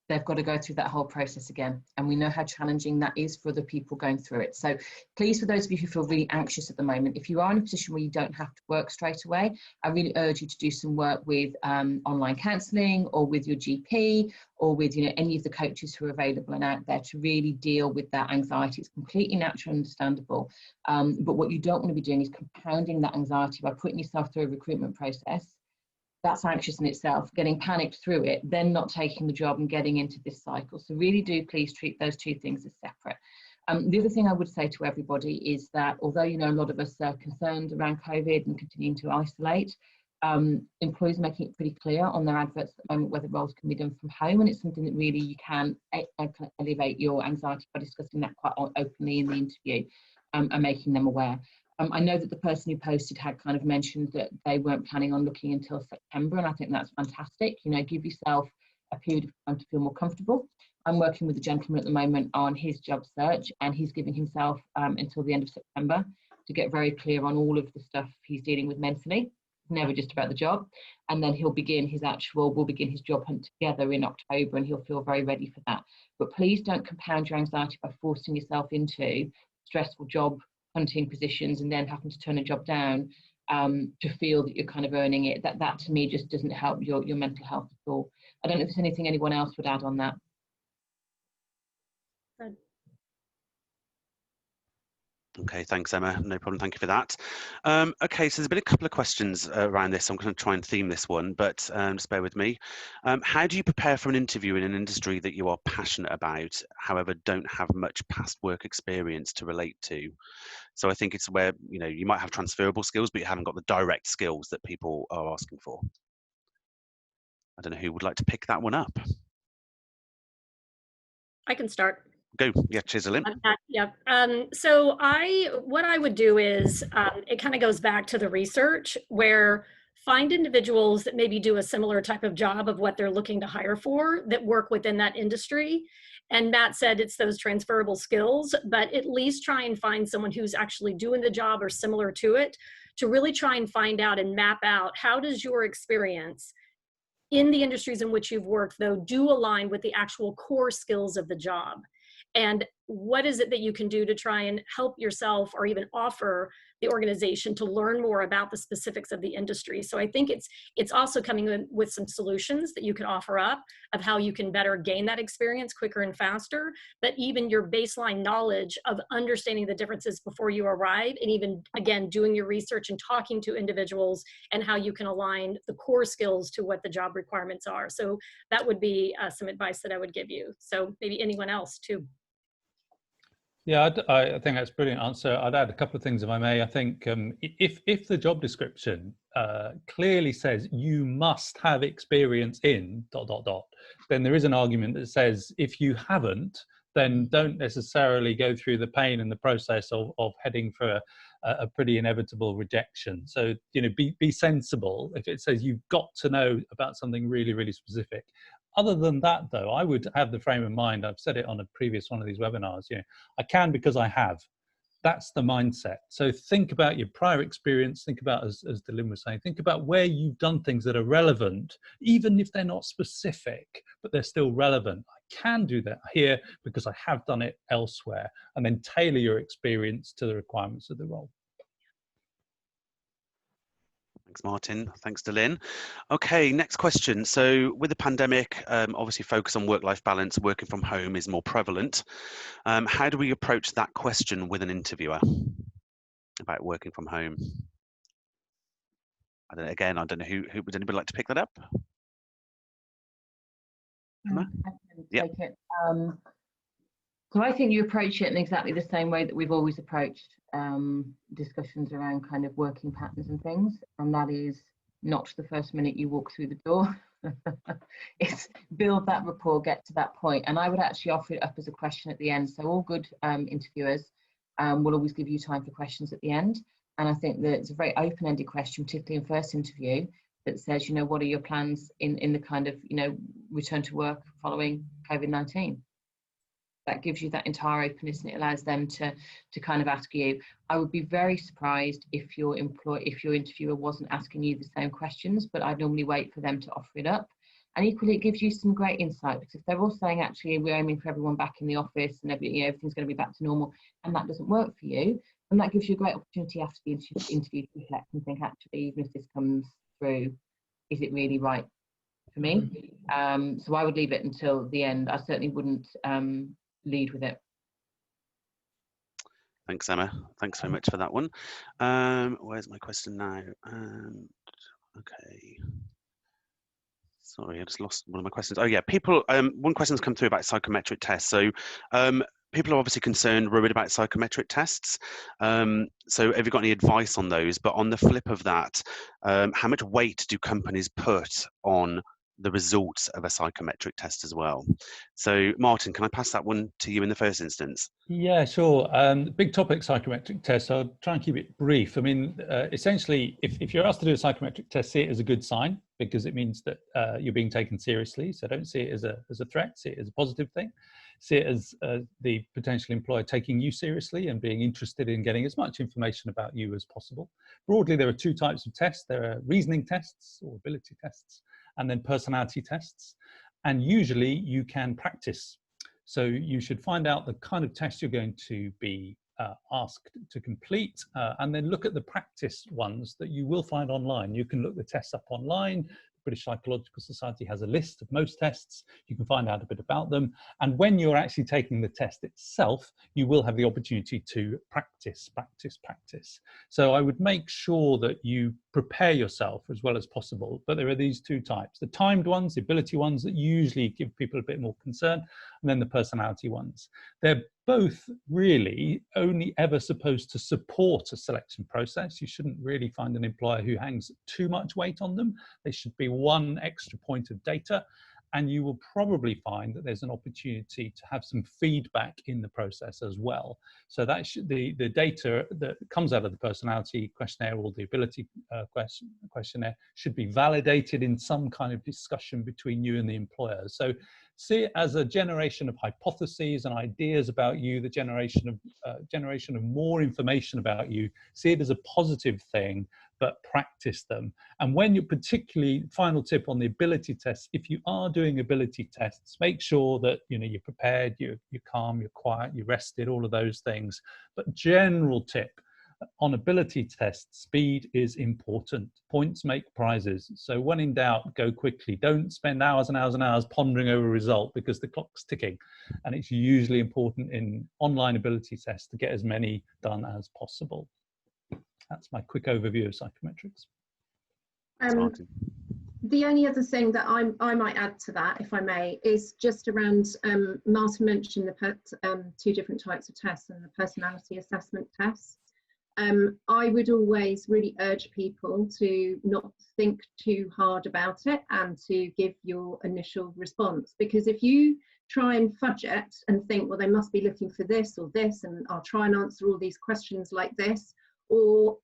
they've got to go through that whole process again. And we know how challenging that is for other people going through it. So please, for those of you who feel really anxious at the moment, if you are in a position where you don't have to work straight away, I really urge you to do some work with online counselling, or with your GP, or with any of the coaches who are available and out there, to really deal with that anxiety. It's completely natural and understandable. But what you don't want to be doing is compounding that anxiety by putting yourself through a recruitment process. That's anxious in itself, getting panicked through it, then not taking the job and getting into this cycle. So really do please treat those two things as separate. The other thing I would say to everybody is that although a lot of us are concerned around COVID and continuing to isolate, employers are making it pretty clear on their adverts at the moment whether roles can be done from home, and it's something that really you can elevate your anxiety by discussing that quite openly in the interview and making them aware. I know that the person who posted had kind of mentioned that they weren't planning on looking until September, and I think that's fantastic. Give yourself a period of time to feel more comfortable. I'm working with a gentleman at the moment on his job search, and he's giving himself until the end of September to get very clear on all of the stuff he's dealing with mentally. Never just about the job. And then we'll begin his job hunt together in October, and he'll feel very ready for that. But please don't compound your anxiety by forcing yourself into stressful job hunting positions and then having to turn a job down to feel that you're kind of earning it. That to me just doesn't help your mental health at all. I don't know if there's anything anyone else would add on that. Okay, thanks, Emma. No problem. Thank you for that. Okay, so there's been a couple of questions around this. I'm going to try and theme this one, but just bear with me. How do you prepare for an interview in an industry that you are passionate about, however, don't have much past work experience to relate to? So I think it's where, you know, you might have transferable skills, but you haven't got the direct skills that people are asking for. I don't know who would like to pick that one up. I can start. Go. Yeah, cheers, DeLynn. Yep. So what I would do is, it kind of goes back to the research, where find individuals that maybe do a similar type of job of what they're looking to hire for, that work within that industry. And Matt said it's those transferable skills, but at least try and find someone who's actually doing the job or similar to it, to really try and find out and map out, how does your experience in the industries in which you've worked, though, do align with the actual core skills of the job? And what is it that you can do to try and help yourself, or even offer the organization to learn more about the specifics of the industry? So I think it's also coming in with some solutions that you can offer up of how you can better gain that experience quicker and faster, but even your baseline knowledge of understanding the differences before you arrive, and even, again, doing your research and talking to individuals, and how you can align the core skills to what the job requirements are. So that would be some advice that I would give you. So maybe anyone else too. Yeah, I think that's a brilliant answer. I'd add a couple of things, if I may. I think if the job description clearly says you must have experience in ... then there is an argument that says if you haven't, then don't necessarily go through the pain and the process of heading for a pretty inevitable rejection. So, you know, be sensible. If it says you've got to know about something really, really specific. Other than that, though, I would have the frame of mind, I've said it on a previous one of these webinars, you know, I can because I have. That's the mindset. So think about your prior experience, think about, as DeLynn was saying, think about where you've done things that are relevant, even if they're not specific, but they're still relevant. I can do that here because I have done it elsewhere, and then tailor your experience to the requirements of the role. Thanks, Martin. Thanks, DeLynn. Okay, next question. So with the pandemic, obviously focus on work-life balance, working from home is more prevalent. How do we approach that question with an interviewer about working from home? I don't know who would anybody like to pick that up? Emma? I can take it. So I think you approach it in exactly the same way that we've always approached discussions around kind of working patterns and things, and that is not the first minute you walk through the door. It's build that rapport, get to that point. And I would actually offer it up as a question at the end. So all good interviewers will always give you time for questions at the end. And I think that it's a very open-ended question, particularly in first interview, that says, you know, what are your plans in the kind of, you know, return to work following COVID-19? That gives you that entire openness, and it allows them to kind of ask you. I would be very surprised if your interviewer wasn't asking you the same questions, but I'd normally wait for them to offer it up. And equally, it gives you some great insight, because if they're all saying, actually, we're aiming for everyone back in the office and everything's going to be back to normal, and that doesn't work for you, then that gives you a great opportunity after the interview to reflect and think, actually, even if this comes through, is it really right for me? So I would leave it until the end. I certainly wouldn't lead with it. Thanks, Emma. Thanks very much for that one. Where's my question now? Okay. Sorry, I just lost one of my questions. Oh yeah, people. One question's come through about psychometric tests. So people are obviously concerned, worried about psychometric tests. So have you got any advice on those? But on the flip of that, how much weight do companies put on the results of a psychometric test as well? So Martin, can I pass that one to you in the first instance? Yeah, sure. Big topic, psychometric tests. I'll try and keep it brief. I mean, essentially, if you're asked to do a psychometric test, see it as a good sign, because it means that you're being taken seriously. So don't see it as a threat, see it as a positive thing. See it as the potential employer taking you seriously and being interested in getting as much information about you as possible. Broadly, there are two types of tests. There are reasoning tests or ability tests, and then personality tests. And usually you can practice. So you should find out the kind of test you're going to be asked to complete, and then look at the practice ones that you will find online. You can look the tests up online. British Psychological Society has a list of most tests. You can find out a bit about them. And when you're actually taking the test itself, you will have the opportunity to practice. So I would make sure that you prepare yourself as well as possible. But there are these two types: the timed ones, the ability ones that usually give people a bit more concern, and then the personality ones. They're both really only ever supposed to support a selection process. You shouldn't really find an employer who hangs too much weight on them. They should be one extra point of data, and you will probably find that there's an opportunity to have some feedback in the process as well. So that should, the data that comes out of the personality questionnaire or the ability questionnaire should be validated in some kind of discussion between you and the employer. So see it as a generation of hypotheses and ideas about you, the generation of more information about you. See it as a positive thing, but practice them. And when you're particularly, final tip on the ability tests, if you are doing ability tests, make sure that you're prepared, you're calm, you're quiet, you're rested, all of those things. But general tip on ability tests, speed is important. Points make prizes. So when in doubt, go quickly. Don't spend hours and hours and hours pondering over a result, because the clock's ticking. And it's usually important in online ability tests to get as many done as possible. That's my quick overview of psychometrics. The only other thing that I might add to that, if I may, is just around, Martin mentioned the two different types of tests and the personality assessment tests. I would always really urge people to not think too hard about it and to give your initial response, because if you try and fudge it and think, well, they must be looking for this or this, and I'll try and answer all these questions like this, or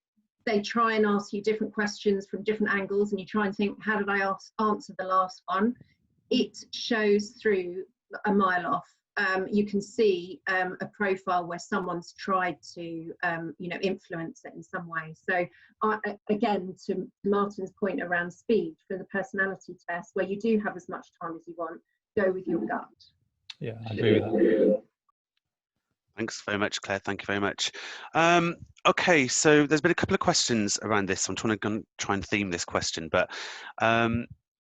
they try and ask you different questions from different angles and you try and think, how did I answer the last one? It shows through a mile off. You can see a profile where someone's tried to influence it in some way. So again, to Martin's point around speed for the personality test, where you do have as much time as you want, go with your gut. Yeah, I agree with that. Thanks very much, Claire. Thank you very much. Okay, so there's been a couple of questions around this. I'm trying to try and theme this question, but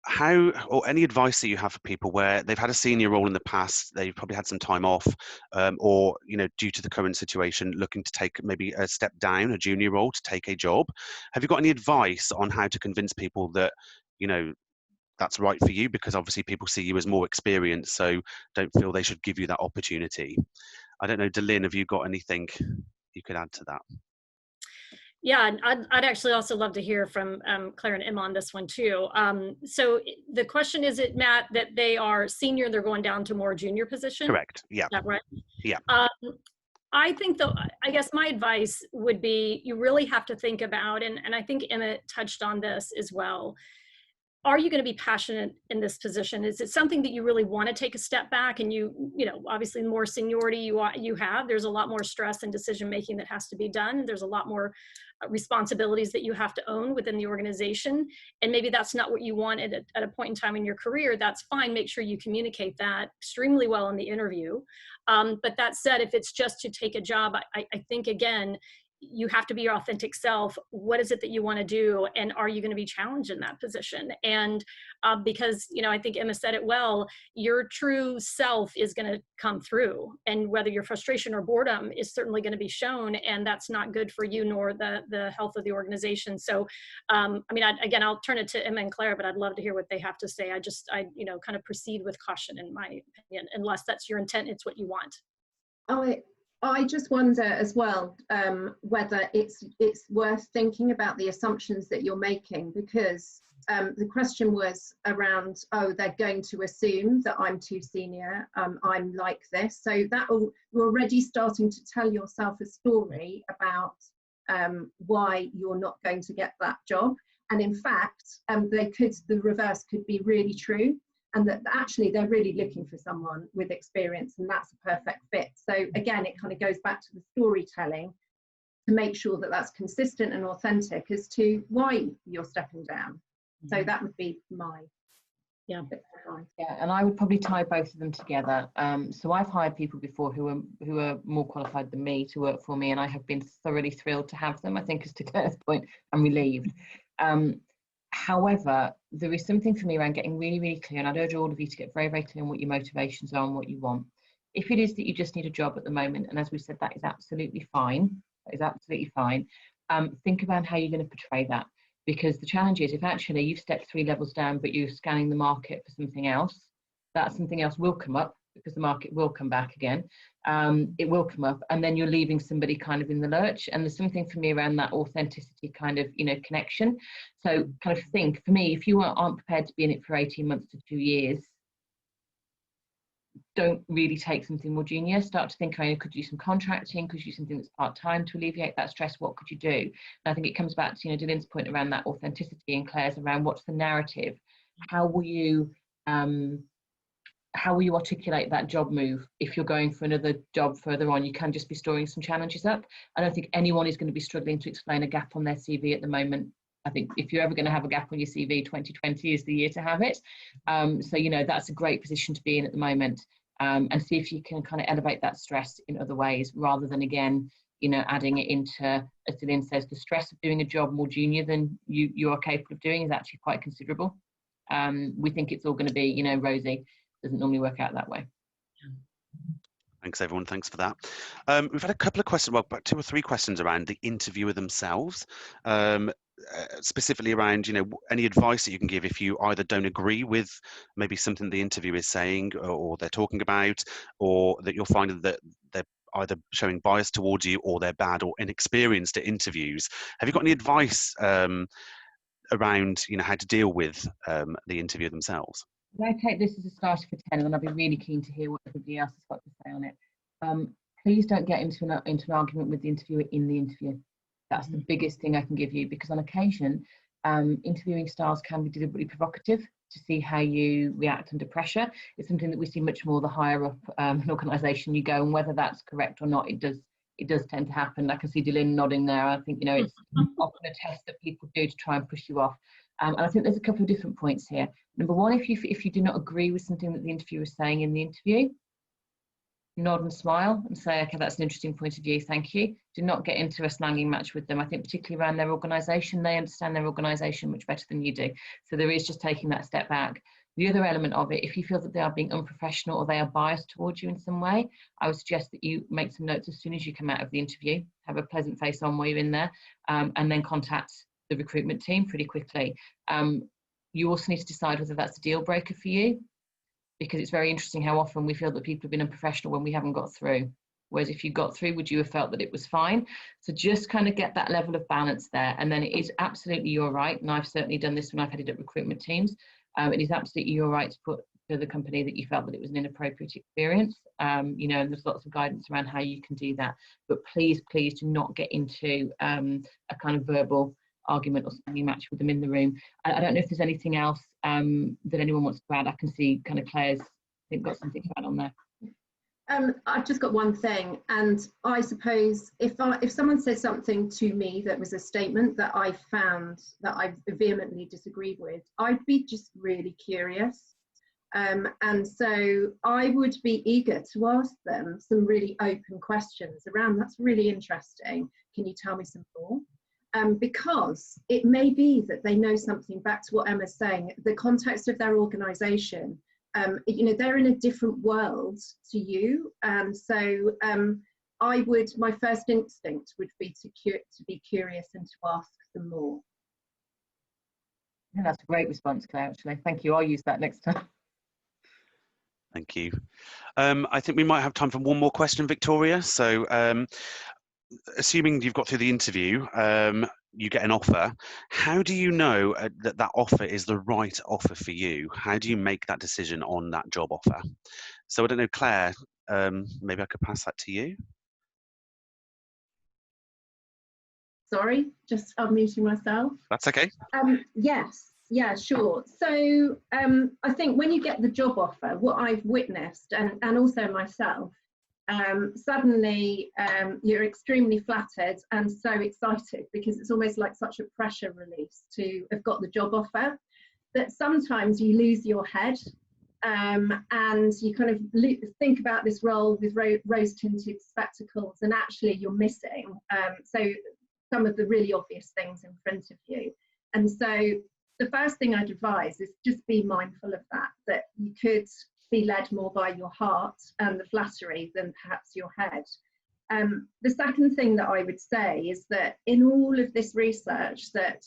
how, or any advice that you have for people where they've had a senior role in the past, they've probably had some time off, or due to the current situation, looking to take maybe a step down, a junior role to take a job. Have you got any advice on how to convince people that that's right for you? Because obviously people see you as more experienced, so don't feel they should give you that opportunity. I don't know, DeLynn, have you got anything you could add to that? Yeah, I'd actually also love to hear from Claire and Emma on this one too. So the question is, it Matt, that they are senior, they're going down to more junior position? Correct, yeah. Is that right? Yeah. I think though, I guess my advice would be, you really have to think about, and I think Emma touched on this as well, are you going to be passionate in this position? Is it something that you really want to take a step back? And obviously the more seniority you have, there's a lot more stress and decision making that has to be done. There's a lot more responsibilities that you have to own within the organization. And maybe that's not what you want at a point in time in your career. That's fine. Make sure you communicate that extremely well in the interview. But that said, if it's just to take a job, I think, again, you have to be your authentic self. What is it that you want to do? And are you going to be challenged in that position? And because, I think Emma said it well, your true self is going to come through. And whether your frustration or boredom is certainly going to be shown, and that's not good for you nor the health of the organization. So, again, I'll turn it to Emma and Claire, but I'd love to hear what they have to say. I kind of proceed with caution, in my opinion, unless that's your intent, it's what you want. I just wonder as well whether it's worth thinking about the assumptions that you're making, because the question was around, they're going to assume that I'm too senior, I'm like this. So you're already starting to tell yourself a story about why you're not going to get that job. And in fact, the reverse could be really true. And that actually they're really looking for someone with experience, and that's a perfect fit. So again, it kind of goes back to the storytelling to make sure that that's consistent and authentic as to why you're stepping down. So that would be my advice. Yeah, and I would probably tie both of them together. So I've hired people before who are more qualified than me to work for me, and I have been thoroughly thrilled to have them. I think, as to Claire's point, I'm relieved. However, there is something for me around getting really, really clear, and I'd urge all of you to get very, very clear on what your motivations are and what you want. If it is that you just need a job at the moment, and as we said, that is absolutely fine. That is absolutely fine. Think about how you're going to portray that, because the challenge is if actually you've stepped 3 levels down, but you're scanning the market for something else, that something else will come up, because the market will come back again. It will come up, and then you're leaving somebody kind of in the lurch. And there's something for me around that authenticity kind of, you know, connection. So kind of think, for me, if you aren't prepared to be in it for 18 months to 2 years, don't really take something more junior. Start to think, oh, could you do some contracting, could you do something that's part-time to alleviate that stress, what could you do? And I think it comes back to, you know, DeLynn's point around that authenticity and Claire's around what's the narrative, how will you articulate that job move? If you're going for another job further on, you can just be storing some challenges up. I don't think anyone is going to be struggling to explain a gap on their CV at the moment. I think if you're ever going to have a gap on your CV, 2020 is the year to have it. So, you know, that's a great position to be in at the moment. And see if you can kind of elevate that stress in other ways, rather than, again, you know, adding it into, as DeLynn says, the stress of doing a job more junior than you are capable of doing is actually quite considerable. We think it's all going to be, you know, rosy. Doesn't normally work out that way. Thanks, everyone. Thanks for that. We've had a couple of questions, well, about 2 or 3 questions around the interviewer themselves, specifically around, you know, any advice that you can give if you either don't agree with maybe something the interviewer is saying or they're talking about, or that you're finding that they're either showing bias towards you or they're bad or inexperienced at interviews. Have you got any advice around, you know, how to deal with the interviewer themselves? I take this as a starter for 10, and then I'll be really keen to hear what everybody else has got to say on it. Please don't get into an argument with the interviewer in the interview. That's the biggest thing I can give you, because on occasion, interviewing styles can be deliberately provocative to see how you react under pressure. It's something that we see much more the higher up an organisation you go, and whether that's correct or not, it does tend to happen. I can see DeLynn nodding there. I think, you know, it's often a test that people do to try and push you off. And I think there's a couple of different points here. Number one, if you do not agree with something that the interviewer is saying in the interview, nod and smile and say, okay, that's an interesting point of view, thank you. Do not get into a slanging match with them. I think particularly around their organisation, they understand their organisation much better than you do. So there is just taking that step back. The other element of it, if you feel that they are being unprofessional or they are biased towards you in some way, I would suggest that you make some notes as soon as you come out of the interview, have a pleasant face on while you're in there, and then contact the recruitment team pretty quickly. You also need to decide whether that's a deal breaker for you, because it's very interesting how often we feel that people have been unprofessional when we haven't got through. Whereas if you got through, would you have felt that it was fine? So just kind of get that level of balance there. And then it is absolutely your right, and I've certainly done this when I've headed up recruitment teams, it is absolutely your right to put to the company that you felt that it was an inappropriate experience. You know, and there's lots of guidance around how you can do that. But please, please do not get into a kind of verbal argument or something match with them in the room. I don't know if there's anything else that anyone wants to add. I can see kind of Claire's, I think, got something to add on there. I've just got one thing, and I suppose if someone says something to me that was a statement that I found that I vehemently disagreed with, I'd be just really curious, and so I would be eager to ask them some really open questions around, that's really interesting, can you tell me some more? Because it may be that they know something, back to what Emma's saying, the context of their organisation, you know, they're in a different world to you, and so my first instinct would be to be curious and to ask them more. I think that's a great response, Claire, actually. Thank you. I'll use that next time. Thank you. I think we might have time for one more question, Victoria. So assuming you've got through the interview, you get an offer, how do you know that that offer is the right offer for you? How do you make that decision on that job offer? So I don't know, Claire, maybe I could pass that to you. Sorry, just unmuting myself. That's okay. Yes, yeah, sure. So I think when you get the job offer, what I've witnessed, and also myself, suddenly you're extremely flattered and so excited, because it's almost like such a pressure release to have got the job offer, that sometimes you lose your head, and you kind of think about this role with rose-tinted spectacles, and actually you're missing so some of the really obvious things in front of you. And so the first thing I'd advise is just be mindful of that you could be led more by your heart and the flattery than perhaps your head. The second thing that I would say is that in all of this research that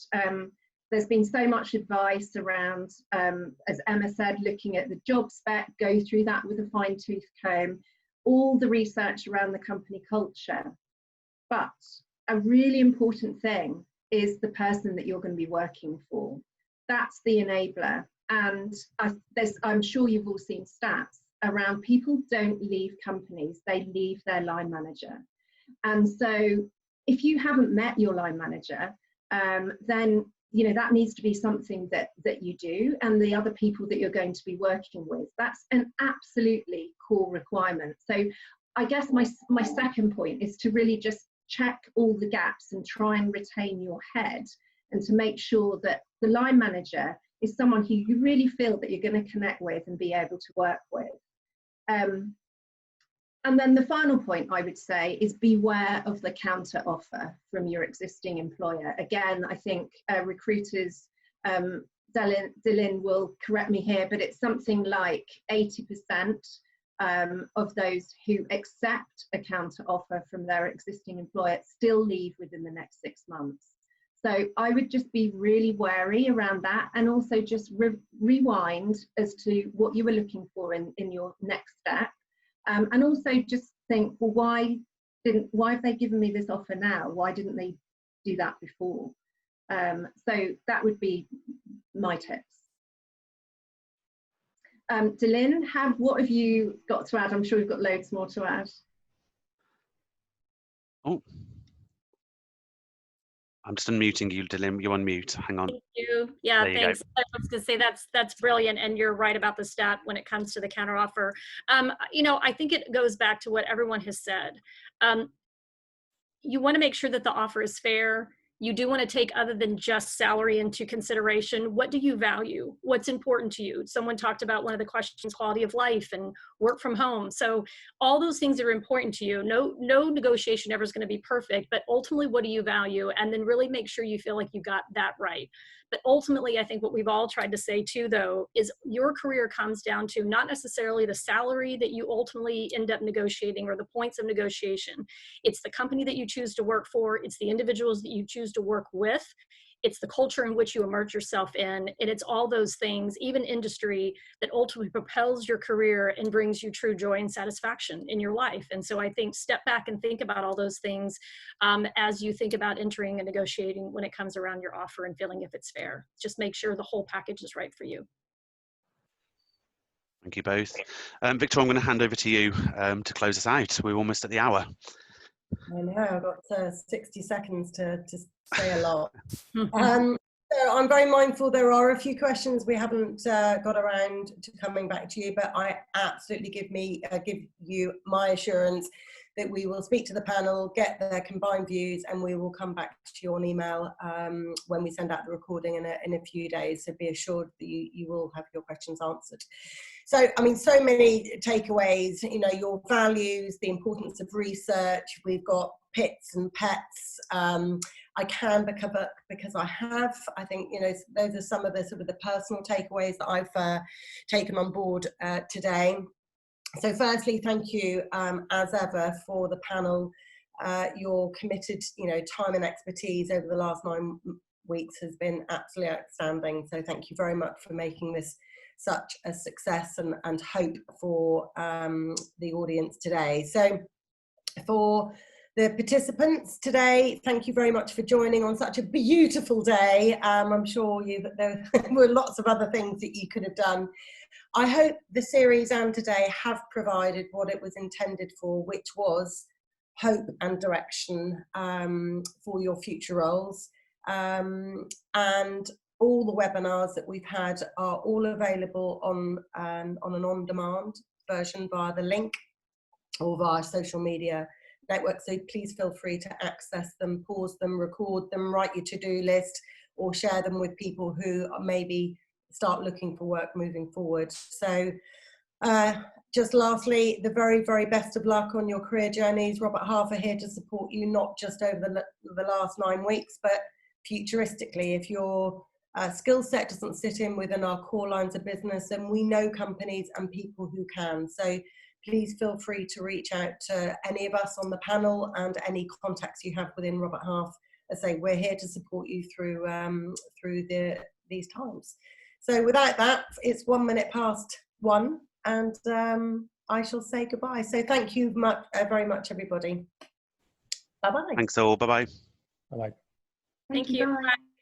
there's been so much advice around, as Emma said, looking at the job spec, go through that with a fine-tooth comb, all the research around the company culture. But a really important thing is the person that you're going to be working for. That's the enabler. And I'm sure you've all seen stats around people don't leave companies, they leave their line manager. And so if you haven't met your line manager, then that needs to be something that you do, and the other people that you're going to be working with. That's an absolutely core requirement. So I guess my second point is to really just check all the gaps and try and retain your head, and to make sure that the line manager is someone who you really feel that you're going to connect with and be able to work with. And then the final point I would say is beware of the counter offer from your existing employer. Again, I think recruiters, DeLynn will correct me here, but it's something like 80% of those who accept a counter offer from their existing employer still leave within the next 6 months. So I would just be really wary around that, and also just rewind as to what you were looking for in your next step. And also just think, well, why have they given me this offer now? Why didn't they do that before? So that would be my tips. DeLynn, what have you got to add? I'm sure you've got loads more to add. Oh, I'm just unmuting you, DeLynn. You're on mute. Hang on. Thank you. Yeah, there you thanks. go. I was going to say that's brilliant, and you're right about the stat when it comes to the counteroffer. I think it goes back to what everyone has said. You want to make sure that the offer is fair. You do want to take other than just salary into consideration. What do you value? What's important to you? Someone talked about one of the questions, quality of life and work from home. So all those things are important to you. No negotiation ever is going to be perfect, but ultimately, what do you value? And then really make sure you feel like you got that right. But ultimately, I think what we've all tried to say too, though, is your career comes down to not necessarily the salary that you ultimately end up negotiating or the points of negotiation. It's the company that you choose to work for. It's the individuals that you choose to work with. It's the culture in which you immerse yourself in. And it's all those things, even industry, that ultimately propels your career and brings you true joy and satisfaction in your life. And so I think step back and think about all those things as you think about entering and negotiating when it comes around your offer and feeling if it's fair. Just make sure the whole package is right for you. Thank you both. Victor, I'm going to hand over to you to close us out. We're almost at the hour. I know, I've got 60 seconds to say a lot. So I'm very mindful there are a few questions we haven't got around to coming back to you, but I absolutely give you my assurance that we will speak to the panel, get their combined views, and we will come back to you on email when we send out the recording in a few days. So be assured that you will have your questions answered. So, I mean, so many takeaways, your values, the importance of research. We've got pits and pets. I can because I have. I think, those are some of the sort of the personal takeaways that I've taken on board today. So firstly, thank you as ever for the panel. Your committed, time and expertise over the last 9 weeks has been absolutely outstanding. So thank you very much for making this such a success and hope for the audience today. So for the participants today, thank you very much for joining on such a beautiful day. I'm sure there were lots of other things that you could have done. I hope the series and today have provided what it was intended for, which was hope and direction for your future roles. And all the webinars that we've had are all available on an on-demand version via the link or via social media network. So please feel free to access them, pause them, record them, write your to-do list, or share them with people who maybe start looking for work moving forward. So just lastly, the very, very best of luck on your career journeys. Robert Half are here to support you, not just over the last 9 weeks, but futuristically. If you're skill set doesn't sit in within our core lines of business, and we know companies and people who can. So please feel free to reach out to any of us on the panel and any contacts you have within Robert Half. As I say, we're here to support you through these times. So without that, it's 1 minute past 1, and I shall say goodbye. So thank you very much, everybody. Bye-bye. Thanks all. Bye-bye. Bye-bye. Thank you. Bye.